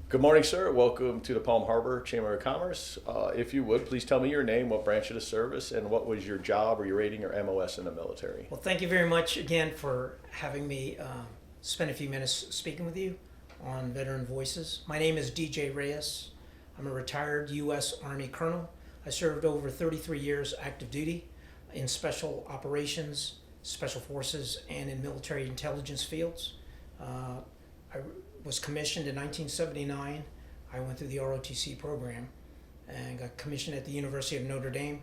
Good morning, sir. Welcome to the Palm Harbor Chamber of Commerce. If you would, please tell me your name, what branch of the service, and what was your job or your rating or MOS in the military. Well, thank you very much again for having me spend a few minutes speaking with you on Veteran Voices. My name is DJ Reyes. I'm a retired U.S. Army Colonel. I served over 33 years active duty in special operations, special forces, and in military intelligence fields. I was commissioned in 1979. I went through the ROTC program and got commissioned at the University of Notre Dame.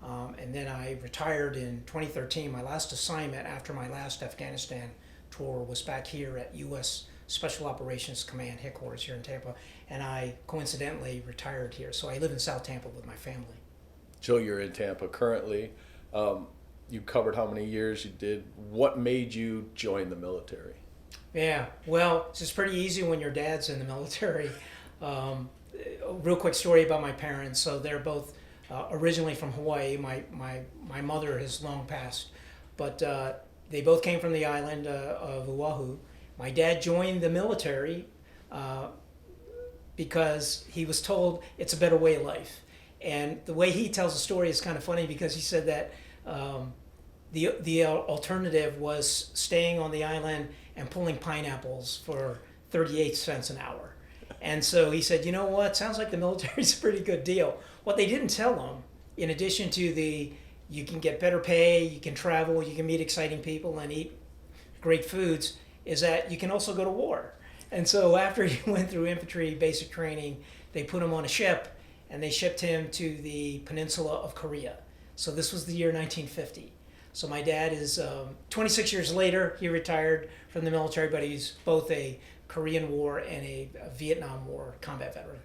And then I retired in 2013. My last assignment after my last Afghanistan tour was back here at U.S. Special Operations Command headquarters here in Tampa. And I coincidentally retired here. So I live in South Tampa with my family. So you're in Tampa currently. You covered how many years you did. What made you join the military? Yeah, well, it's just pretty easy when your dad's in the military. A real quick story about my parents. So they're both originally from Hawaii. My mother has long passed, but they both came from the island of Oahu. My dad joined the military because he was told it's a better way of life. And the way he tells the story is kind of funny because he said that the alternative was staying on the island and pulling pineapples for 38 cents an hour. And so he said, you know what, sounds like the military's a pretty good deal. What they didn't tell him, in addition to you can get better pay, you can travel, you can meet exciting people and eat great foods, is that you can also go to war. And so after he went through infantry basic training, they put him on a ship and they shipped him to the peninsula of Korea. So this was the year 1950. So my dad is 26 years later, he retired from the military, but he's both a Korean War and a Vietnam War combat veteran.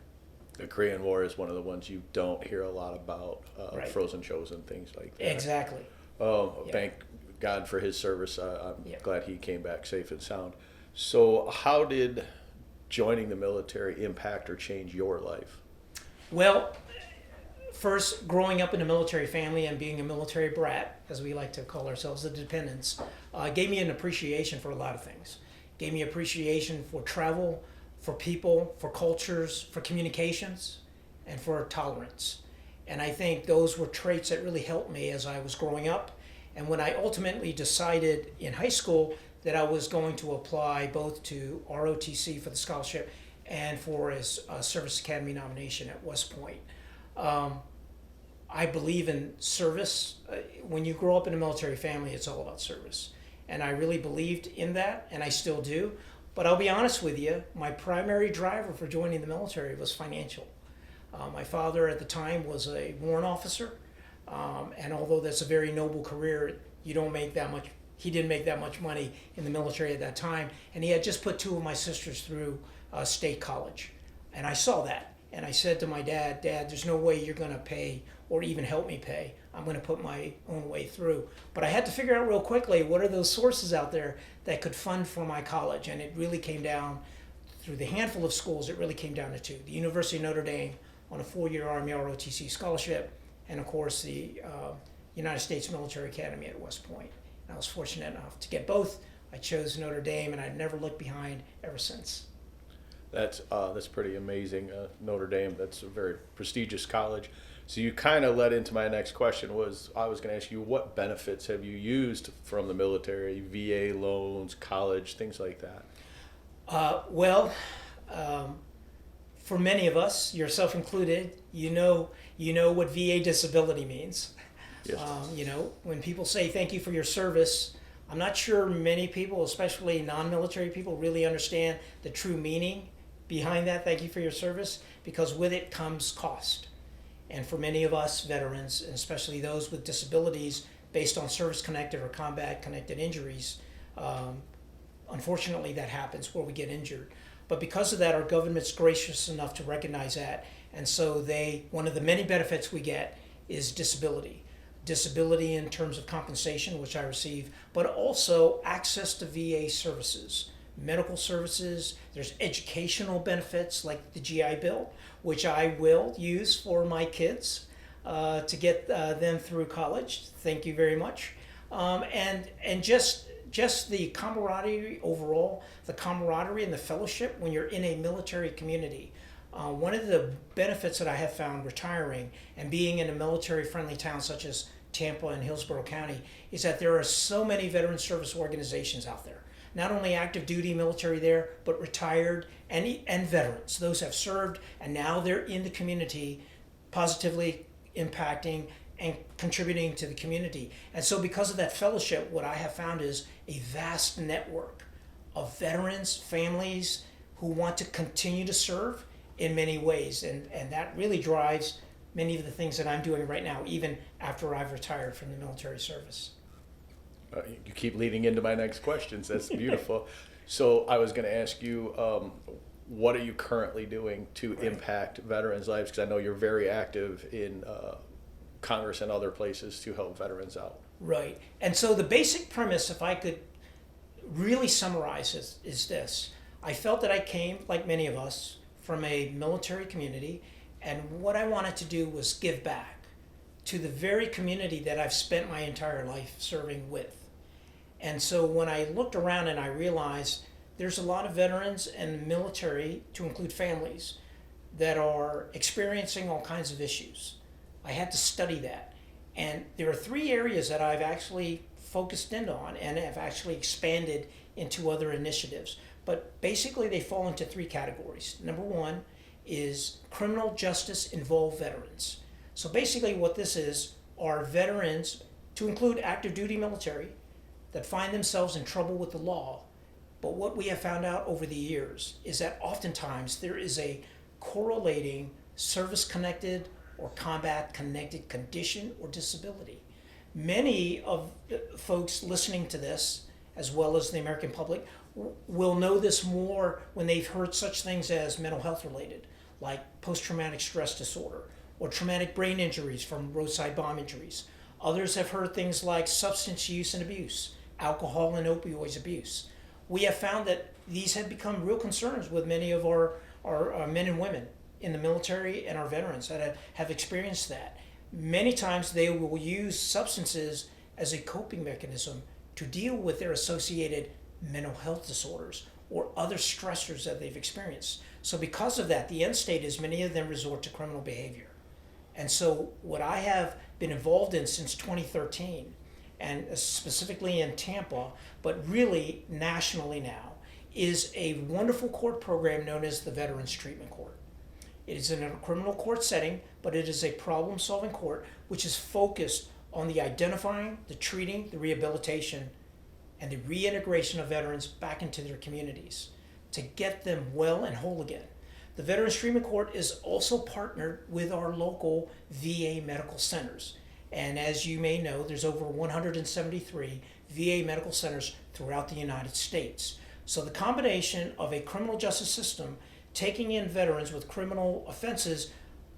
The Korean War is one of the ones you don't hear a lot about, Right. frozen shows and things like that. Exactly. Yeah. Thank God for his service. I'm Yeah. glad he came back safe and sound. So how did joining the military impact or change your life? Well, first, growing up in a military family and being a military brat, as we like to call ourselves, the dependents, gave me an appreciation for a lot of things. Gave me appreciation for travel, for people, for cultures, for communications, and for tolerance. And I think those were traits that really helped me as I was growing up. And when I ultimately decided in high school that I was going to apply both to ROTC for the scholarship and for a Service Academy nomination at West Point, I believe in service. When you grow up in a military family, it's all about service. And I really believed in that, and I still do. But I'll be honest with you, my primary driver for joining the military was financial. My father at the time was a warrant officer, and although that's a very noble career, you don't make that much. He didn't make that much money in the military at that time, and he had just put two of my sisters through state college. And I saw that. And I said to my dad, there's no way you're going to pay or even help me pay. I'm going to put my own way through. But I had to figure out real quickly, what are those sources out there that could fund for my college? And it really came down, through the handful of schools, it really came down to two. The University of Notre Dame on a 4-year Army ROTC scholarship, and of course the United States Military Academy at West Point. And I was fortunate enough to get both. I chose Notre Dame, and I've never looked behind ever since. That's pretty amazing. Notre Dame, that's a very prestigious college. So you kind of led into my next question. I was going to ask you, what benefits have you used from the military, VA loans, college, things like that? For many of us, yourself included, you know what VA disability means. Yes. When people say thank you for your service, I'm not sure many people, especially non-military people, really understand the true meaning behind that thank you for your service, because with it comes cost. And for many of us veterans, and especially those with disabilities based on service-connected or combat-connected injuries, unfortunately that happens where we get injured. But because of that, our government's gracious enough to recognize that. And so one of the many benefits we get is disability. Disability in terms of compensation, which I receive, but also access to VA services, medical services. There's educational benefits like the GI Bill, which I will use for my kids to get them through college. Thank you very much. And just just the camaraderie overall, the camaraderie and the fellowship when you're in a military community. One of the benefits that I have found retiring and being in a military-friendly town such as Tampa and Hillsborough County is that there are so many veteran service organizations out there. Not only active duty military there, but retired and veterans. Those have served and now they're in the community positively impacting and contributing to the community. And so because of that fellowship, what I have found is a vast network of veterans, families who want to continue to serve in many ways. And that really drives many of the things that I'm doing right now, even after I've retired from the military service. You keep leading into my next questions. That's beautiful. So I was going to ask you, what are you currently doing to impact veterans' lives? Because I know you're very active in Congress and other places to help veterans out. Right. And so the basic premise, if I could really summarize it, is this. I felt that I came, like many of us, from a military community, and what I wanted to do was give back to the very community that I've spent my entire life serving with. And so when I looked around and I realized there's a lot of veterans and military, to include families, that are experiencing all kinds of issues. I had to study that. And there are 3 areas that I've actually focused in on and have actually expanded into other initiatives. But basically they fall into 3 categories. Number 1 is criminal justice involved veterans. So basically what this is are veterans, to include active duty military, that find themselves in trouble with the law. But what we have found out over the years is that oftentimes there is a correlating service-connected or combat-connected condition or disability. Many of the folks listening to this, as well as the American public, will know this more when they've heard such things as mental health related, like post-traumatic stress disorder, or traumatic brain injuries from roadside bomb injuries. Others have heard things like substance use and abuse, alcohol and opioids abuse. We have found that these have become real concerns with many of our men and women in the military and our veterans that have experienced that. Many times they will use substances as a coping mechanism to deal with their associated mental health disorders or other stressors that they've experienced. So because of that, the end state is many of them resort to criminal behavior. And so what I have been involved in since 2013, and specifically in Tampa, but really nationally now, is a wonderful court program known as the Veterans Treatment Court. It is in a criminal court setting, but it is a problem-solving court which is focused on the identifying, the treating, the rehabilitation, and the reintegration of veterans back into their communities to get them well and whole again. The Veterans Treatment Court is also partnered with our local VA medical centers. And as you may know, there's over 173 VA medical centers throughout the United States. So the combination of a criminal justice system taking in veterans with criminal offenses,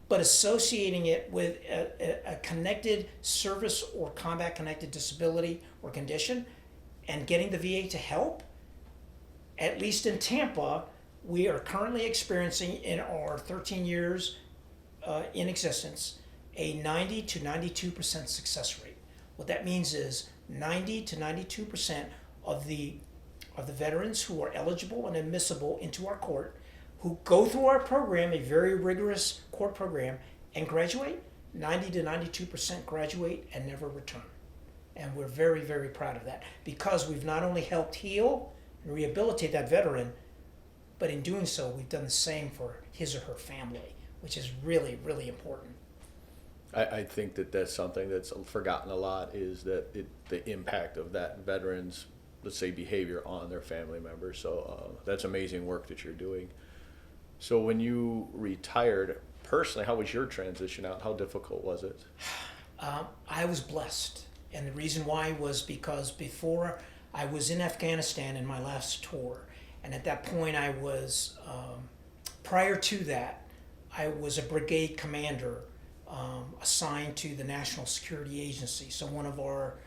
but associating it with a connected service or combat-connected disability or condition, and getting the VA to help, at least in Tampa, we are currently experiencing in our 13 years in existence a 90 to 92% success rate. What that means is 90 to 92% of the veterans who are eligible and admissible into our court, who go through our program, a very rigorous court program, and graduate, 90 to 92% graduate and never return. And we're very, very proud of that because we've not only helped heal and rehabilitate that veteran, but in doing so, we've done the same for his or her family, which is really, really important. I think that that's something that's forgotten a lot, is that the impact of that veterans, let's say, behavior on their family members. So that's amazing work that you're doing. So when you retired, personally, how was your transition out? How difficult was it? I was blessed. And the reason why was because before I was in Afghanistan in my last tour, and at that point I was, prior to that, I was a brigade commander assigned to the National Security Agency, so one of our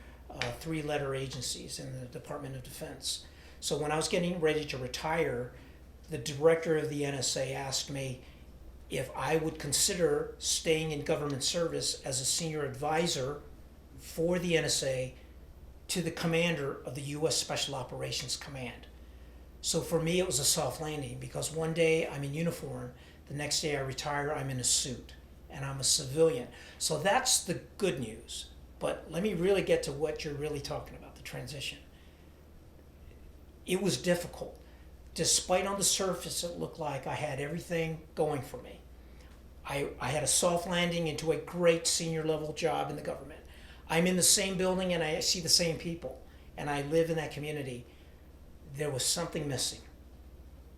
3-letter agencies in the Department of Defense. So when I was getting ready to retire, the director of the NSA asked me if I would consider staying in government service as a senior advisor for the NSA to the commander of the U.S. Special Operations Command. So for me, it was a soft landing because one day I'm in uniform, the next day I retire, I'm in a suit, and I'm a civilian. So that's the good news. But let me really get to what you're really talking about, the transition. It was difficult. Despite on the surface it looked like I had everything going for me. I had a soft landing into a great senior level job in the government. I'm in the same building and I see the same people and I live in that community. There was something missing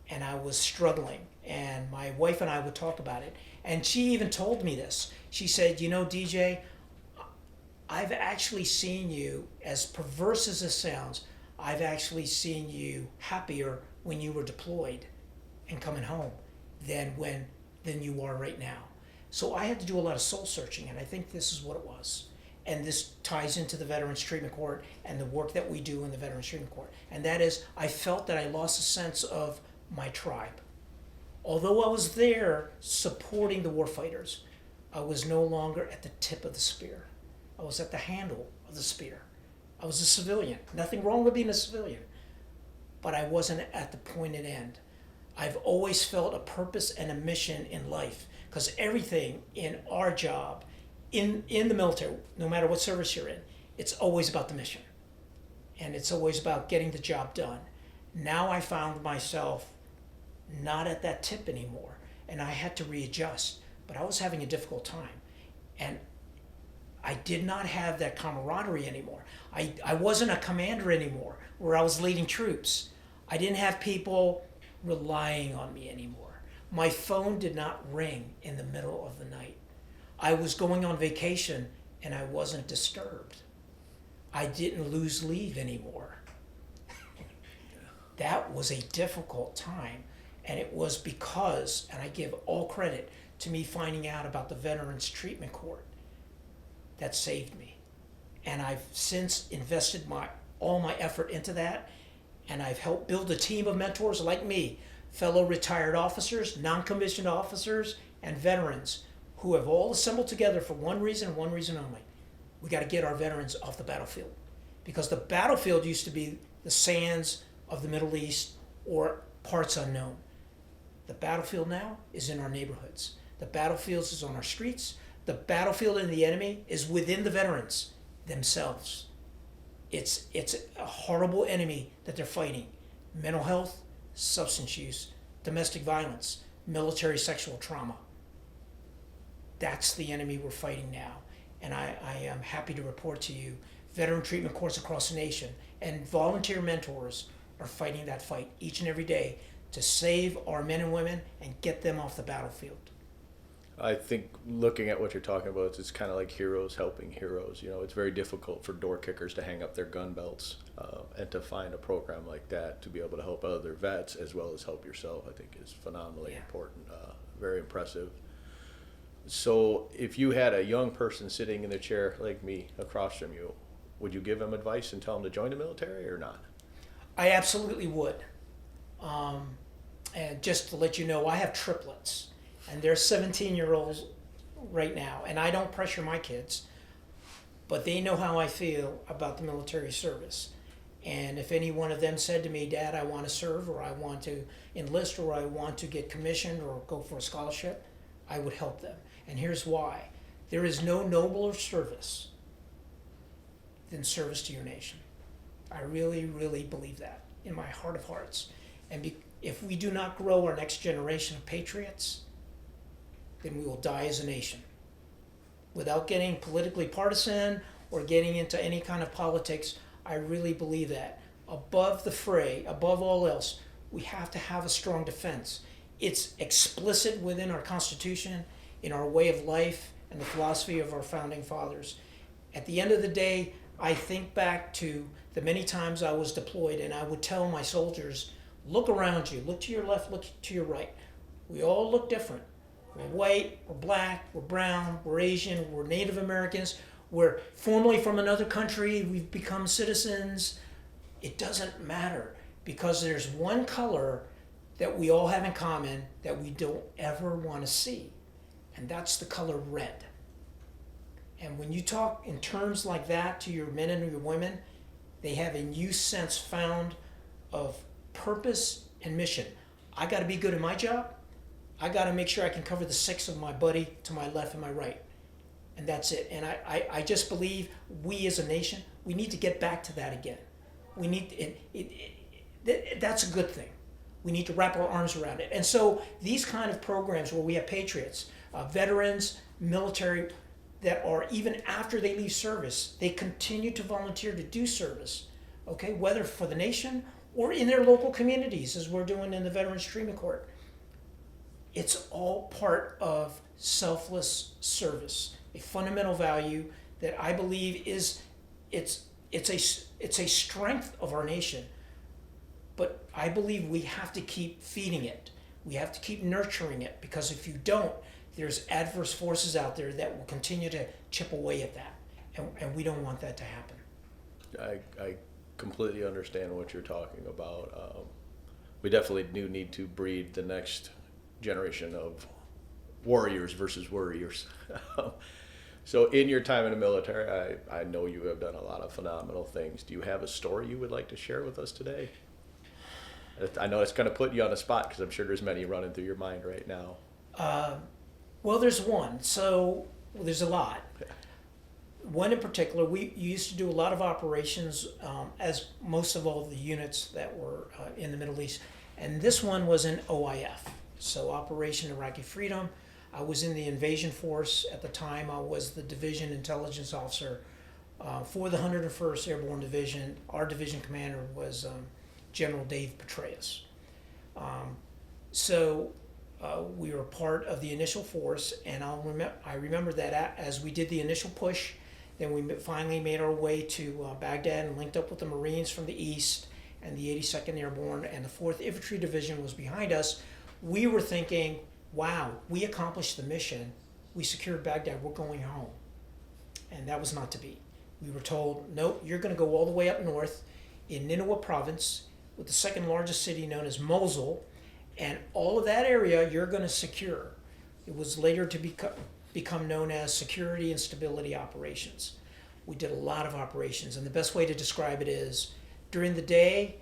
and I was struggling, and my wife and I would talk about it, and she even told me this. She said, you know, DJ, I've actually seen you, as perverse as this sounds, I've actually seen you happier when you were deployed and coming home than you are right now. So I had to do a lot of soul searching, and I think this is what it was. And this ties into the Veterans Treatment Court and the work that we do in the Veterans Treatment Court. And that is, I felt that I lost a sense of my tribe. Although I was there supporting the warfighters, I was no longer at the tip of the spear. I was at the handle of the spear. I was a civilian. Nothing wrong with being a civilian. But I wasn't at the pointed end. I've always felt a purpose and a mission in life, because everything in our job, in the military, no matter what service you're in, it's always about the mission. And it's always about getting the job done. Now I found myself not at that tip anymore, and I had to readjust, but I was having a difficult time. And I did not have that camaraderie anymore. I wasn't a commander anymore where I was leading troops. I didn't have people relying on me anymore. My phone did not ring in the middle of the night. I was going on vacation and I wasn't disturbed. I didn't lose leave anymore. That was a difficult time, and it was because, and I give all credit to me finding out about the Veterans Treatment Court, that saved me. And I've since invested all my effort into that, and I've helped build a team of mentors like me, fellow retired officers, non-commissioned officers, and veterans who have all assembled together for one reason and one reason only. We got to get our veterans off the battlefield, because the battlefield used to be the sands of the Middle East or parts unknown. The battlefield now is in our neighborhoods. The battlefield is on our streets. The battlefield and the enemy is within the veterans themselves. It's a horrible enemy that they're fighting. Mental health, substance use, domestic violence, military sexual trauma. That's the enemy we're fighting now. And I am happy to report to you, veteran treatment courts across the nation and volunteer mentors are fighting that fight each and every day to save our men and women and get them off the battlefield. I think looking at what you're talking about, it's kind of like heroes helping heroes. You know, it's very difficult for door kickers to hang up their gun belts, and to find a program like that to be able to help other vets as well as help yourself, I think is phenomenally important, very impressive. So if you had a young person sitting in the chair like me across from you, would you give them advice and tell them to join the military or not? I absolutely would. And just to let you know, I have triplets, and they're 17-year-olds right now, and I don't pressure my kids, but they know how I feel about the military service. And if any one of them said to me, Dad, I want to serve, or I want to enlist, or I want to get commissioned or go for a scholarship, I would help them. And here's why. There is no nobler service than service to your nation. I really, really believe that in my heart of hearts. And if we do not grow our next generation of patriots, then we will die as a nation. Without getting politically partisan or getting into any kind of politics, I really believe that. Above the fray, above all else, we have to have a strong defense. It's explicit within our Constitution, in our way of life, and the philosophy of our founding fathers. At the end of the day, I think back to the many times I was deployed, and I would tell my soldiers, look around you, look to your left, look to your right. We all look different. We're white, we're black, we're brown, we're Asian, we're Native Americans, we're formerly from another country, we've become citizens. It doesn't matter, because there's one color that we all have in common that we don't ever want to see, and that's the color red. And when you talk in terms like that to your men and your women, They have a new sense found of purpose and mission. I got to be good at my job. I got to make sure I can cover the 6 of my buddy to my left and my right. And that's it. And I just believe we as a nation, we need to get back to that again. We need that's a good thing. We need to wrap our arms around it. And so these kind of programs where we have patriots, veterans, military, that are, even after they leave service, they continue to volunteer to do service, okay, whether for the nation or in their local communities, as we're doing in the Veterans Treatment Court. It's all part of selfless service, a fundamental value that I believe is it's a strength of our nation. But I believe we have to keep feeding it. We have to keep nurturing it, because if you don't, there's adverse forces out there that will continue to chip away at that. And we don't want that to happen. I completely understand what you're talking about. We definitely do need to breed the next generation of warriors versus worriers. So in your time in the military, I know you have done a lot of phenomenal things. Do you have a story you would like to share with us today? I know it's going to put you on the spot, because I'm sure there's many running through your mind right now. Well, there's one. So there's a lot. One in particular, we used to do a lot of operations, as most of all the units that were in the Middle East. And this one was in OIF, so Operation Iraqi Freedom. I was in the invasion force at the time. I was the division intelligence officer for the 101st Airborne Division. Our division commander was General Dave Petraeus. We were part of the initial force, and I remember that as we did the initial push, then we finally made our way to Baghdad and linked up with the Marines from the east and the 82nd Airborne, and the 4th Infantry Division was behind us. We were thinking, wow, we accomplished the mission. We secured Baghdad, we're going home. And that was not to be. We were told, nope, you're going to go all the way up north in Nineveh province, with the second largest city known as Mosul, and all of that area you're going to secure. It was later to become known as Security and Stability Operations. We did a lot of operations, and the best way to describe it is, during the day,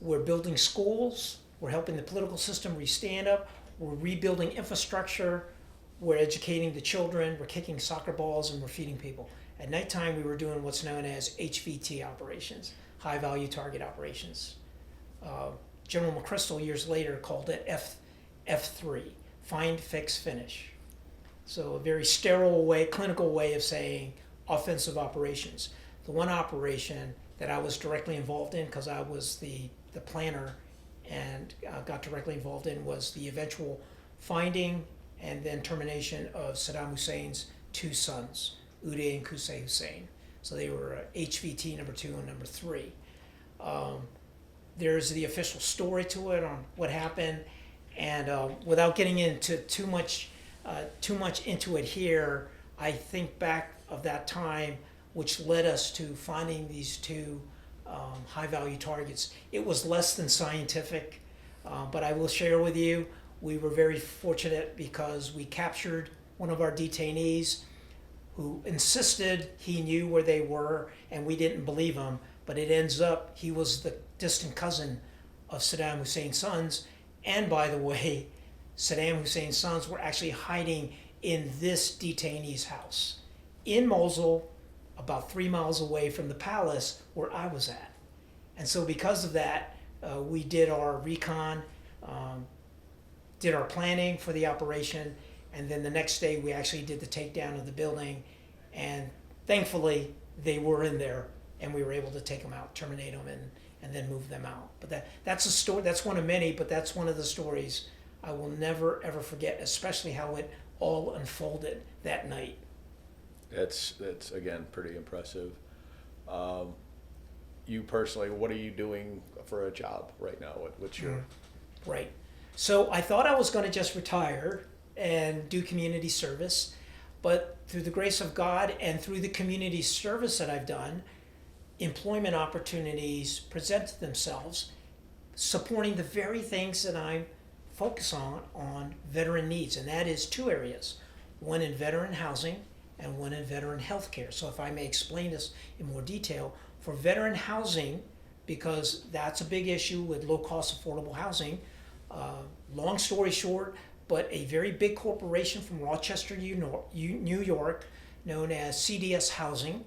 we're building schools, we're helping the political system re-stand up, we're rebuilding infrastructure, we're educating the children, we're kicking soccer balls, and we're feeding people. At nighttime, we were doing what's known as HVT operations, high value target operations. General McChrystal years later called it F3, find, fix, finish. So a very sterile way, clinical way of saying offensive operations. The one operation that I was directly involved in, because I was the planner and got directly involved in, was the eventual finding and then termination of Saddam Hussein's 2 sons, Uday and Qusay Hussein. So they were HVT number 2 and number 3. There's the official story to it on what happened, and without getting into too much into it here, I think back of that time, which led us to finding these 2 high-value targets. It was less than scientific, but I will share with you, we were very fortunate because we captured one of our detainees who insisted he knew where they were, and we didn't believe him, but it ends up he was the distant cousin of Saddam Hussein's sons, and by the way, Saddam Hussein's sons were actually hiding in this detainee's house in Mosul, about 3 miles away from the palace where I was at. And so because of that, we did our recon, did our planning for the operation, and then the next day we actually did the takedown of the building, and thankfully they were in there, and we were able to take them out, terminate them, and then move them out. But that's a story. That's one of many, but that's one of the stories I will never ever forget, especially how it all unfolded that night. That's again pretty impressive. You personally, what are you doing for a job right now? What's your Right. So I thought I was going to just retire and do community service, but through the grace of God and through the community service that I've done, employment opportunities present themselves, supporting the very things that I focus on veteran needs, and that is 2 areas, one in veteran housing and one in veteran healthcare. So if I may explain this in more detail, for veteran housing, because that's a big issue with low-cost affordable housing. Long story short, but a very big corporation from Rochester, New York, known as CDS Housing,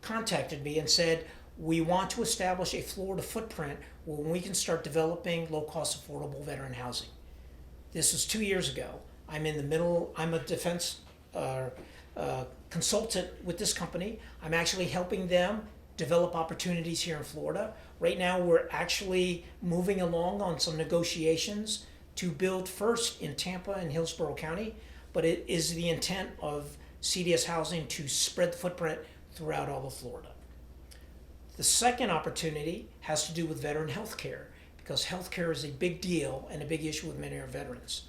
contacted me and said, we want to establish a Florida footprint where we can start developing low-cost affordable veteran housing. This was 2 years ago. I'm a defense consultant with this company. I'm actually helping them develop opportunities here in Florida. Right now, we're actually moving along on some negotiations to build first in Tampa and Hillsborough County, but it is the intent of CDS Housing to spread the footprint throughout all of Florida. The second opportunity has to do with veteran health care, because health care is a big deal and a big issue with many of our veterans.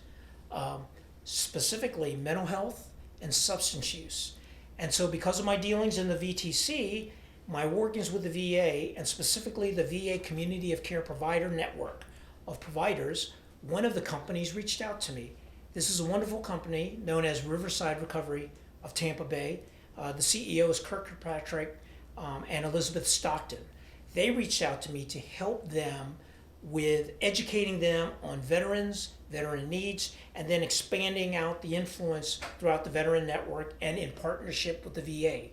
Specifically mental health and substance use. And so because of my dealings in the VTC, my workings with the VA, and specifically the VA Community of Care Provider Network of providers, one of the companies reached out to me. This is a wonderful company known as Riverside Recovery of Tampa Bay. The CEO is Kirkpatrick and Elizabeth Stockton. They reached out to me to help them with educating them on veterans, veteran needs, and then expanding out the influence throughout the veteran network and in partnership with the VA.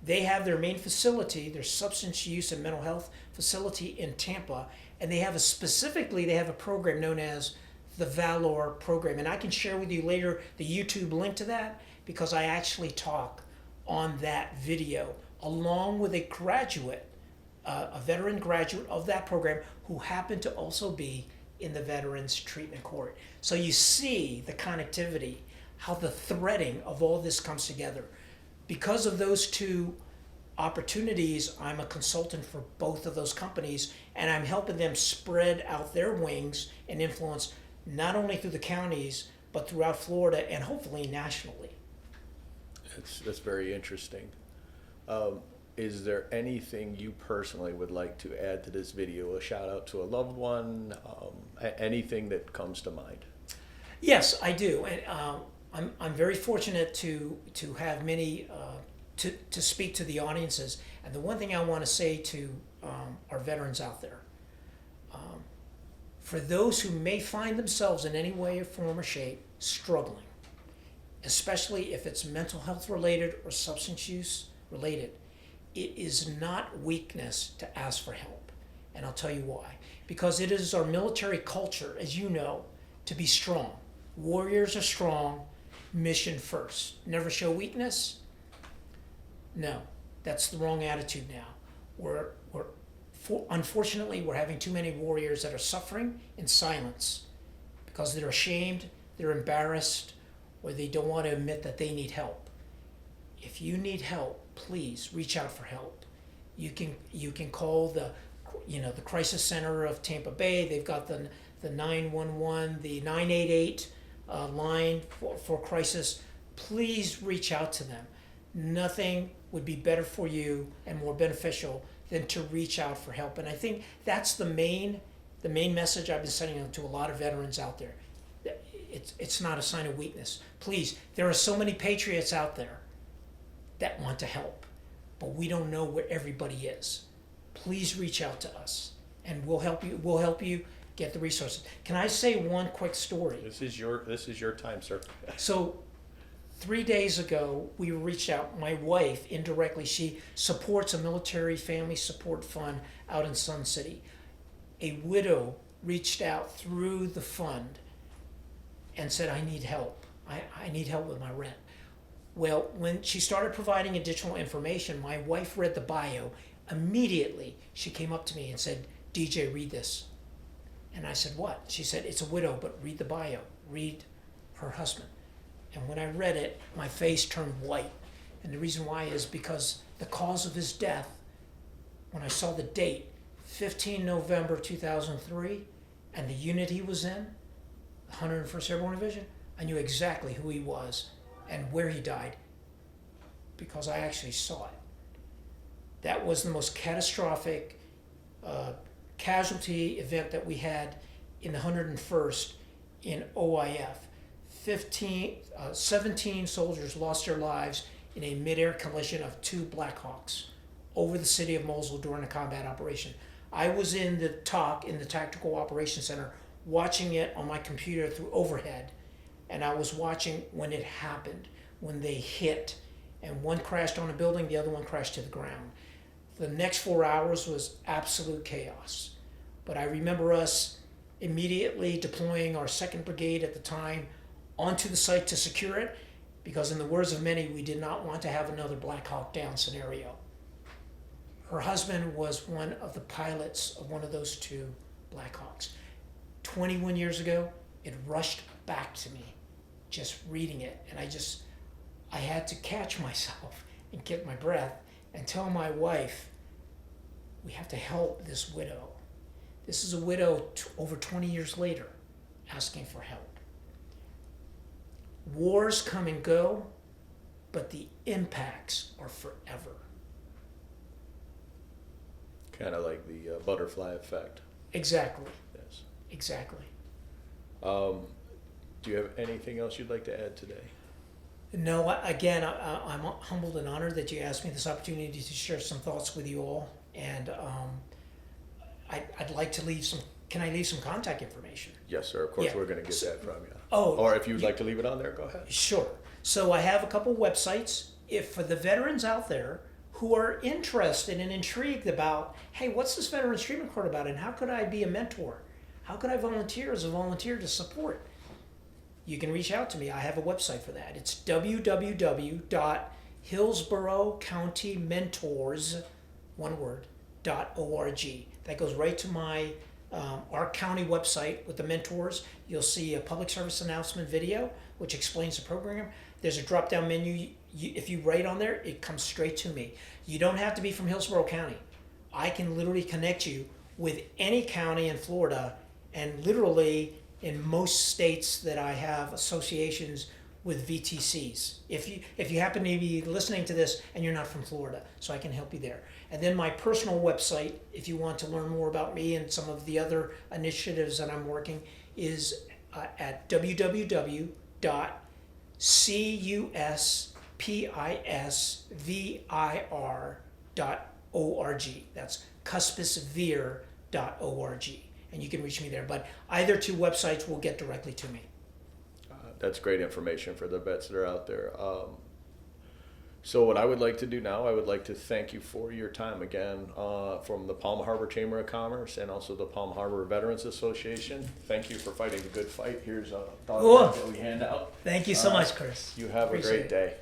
They have their main facility, their substance use and mental health facility in Tampa, and they have a program known as the Valor program. And I can share with you later the YouTube link to that, because I actually talk on that video along with a graduate, a veteran graduate of that program who happened to also be in the Veterans Treatment Court. So you see the connectivity, how the threading of all this comes together. Because of those two opportunities, I'm a consultant for both of those companies, and I'm helping them spread out their wings and influence not only through the counties, but throughout Florida and hopefully nationally. That's very interesting. Is there anything you personally would like to add to this video? A shout out to a loved one, anything that comes to mind? Yes, I do, and I'm very fortunate to have many to speak to the audiences. And the one thing I want to say to our veterans out there, for those who may find themselves in any way, form, or shape struggling, especially if it's mental health related or substance use related, it is not weakness to ask for help. And I'll tell you why. Because it is our military culture, as you know, to be strong. Warriors are strong, mission first. Never show weakness? No, that's the wrong attitude now. Unfortunately, we're having too many warriors that are suffering in silence because they're ashamed, they're embarrassed, or they don't want to admit that they need help. If you need help, please reach out for help. You can call the crisis center of Tampa Bay. They've got the 911, the 988 line for crisis. Please reach out to them. Nothing would be better for you and more beneficial than to reach out for help. And I think that's the main message I've been sending to a lot of veterans out there. It's not a sign of weakness. Please, there are so many patriots out there that want to help, but we don't know where everybody is. Please reach out to us, and we'll help you. We'll help you get the resources. Can I say one quick story? This is your time, sir. So 3 days ago, we reached out. My wife, indirectly, she supports a military family support fund out in Sun City. A widow reached out through the fund and said, I need help. I need help with my rent. Well, when she started providing additional information, my wife read the bio. Immediately, she came up to me and said, DJ, read this. And I said, what? She said, it's a widow, but read the bio. Read her husband. And when I read it, my face turned white. And the reason why is because the cause of his death, when I saw the date, 15 November 2003, and the unit he was in, 101st Airborne Division, I knew exactly who he was and where he died because I actually saw it. That was the most catastrophic casualty event that we had in the 101st in OIF. 17 soldiers lost their lives in a mid-air collision of two Black Hawks over the city of Mosul during a combat operation. I was in the TOC, in the Tactical Operations Center, watching it on my computer through overhead, and I was watching when it happened, when they hit, and one crashed on a building, the other one crashed to the ground. The next 4 hours was absolute chaos. But I remember us immediately deploying our 2nd Brigade at the time onto the site to secure it, because in the words of many, we did not want to have another Black Hawk Down scenario. Her husband was one of the pilots of one of those 2 Black Hawks. 21 years ago, it rushed back to me, just reading it, and I had to catch myself and get my breath and tell my wife, we have to help this widow. This is a widow over 20 years later asking for help. Wars come and go, but the impacts are forever. Kind of like the butterfly effect. Exactly. Yes. Exactly. Do you have anything else you'd like to add today? No, again, I'm humbled and honored that you asked me this opportunity to share some thoughts with you all. And I'd like to leave some, can I leave some contact information? Yes, sir. Of course, Yeah. we're going to get that from you. Oh, Or if you'd like to leave it on there, go ahead. Sure. So I have a couple websites. If for the veterans out there who are interested and intrigued about, hey, what's this Veterans Treatment Court about, and how could I be a mentor? How could I volunteer as a volunteer to support? You can reach out to me. I have a website for that. It's www.hillsborough-county-mentors, one word, .org. That goes right to my our county website with the mentors. You'll see a public service announcement video which explains the program. There's a drop-down menu. If you write on there, it comes straight to me. You don't have to be from Hillsborough County. I can literally connect you with any county in Florida, and literally in most states that I have associations with VTCs. If you happen to be listening to this and you're not from Florida, so I can help you there. And then my personal website, if you want to learn more about me and some of the other initiatives that I'm working, is at www.cuspisvir.org. That's cuspisvir.org. And you can reach me there. But either 2 websites will get directly to me. That's great information for the vets that are out there. So what I would like to do now, I would like to thank you for your time again from the Palm Harbor Chamber of Commerce and also the Palm Harbor Veterans Association. Thank you for fighting the good fight. Here's a dog tag that we hand out. Thank you so much, Chris. You have Appreciate a great day.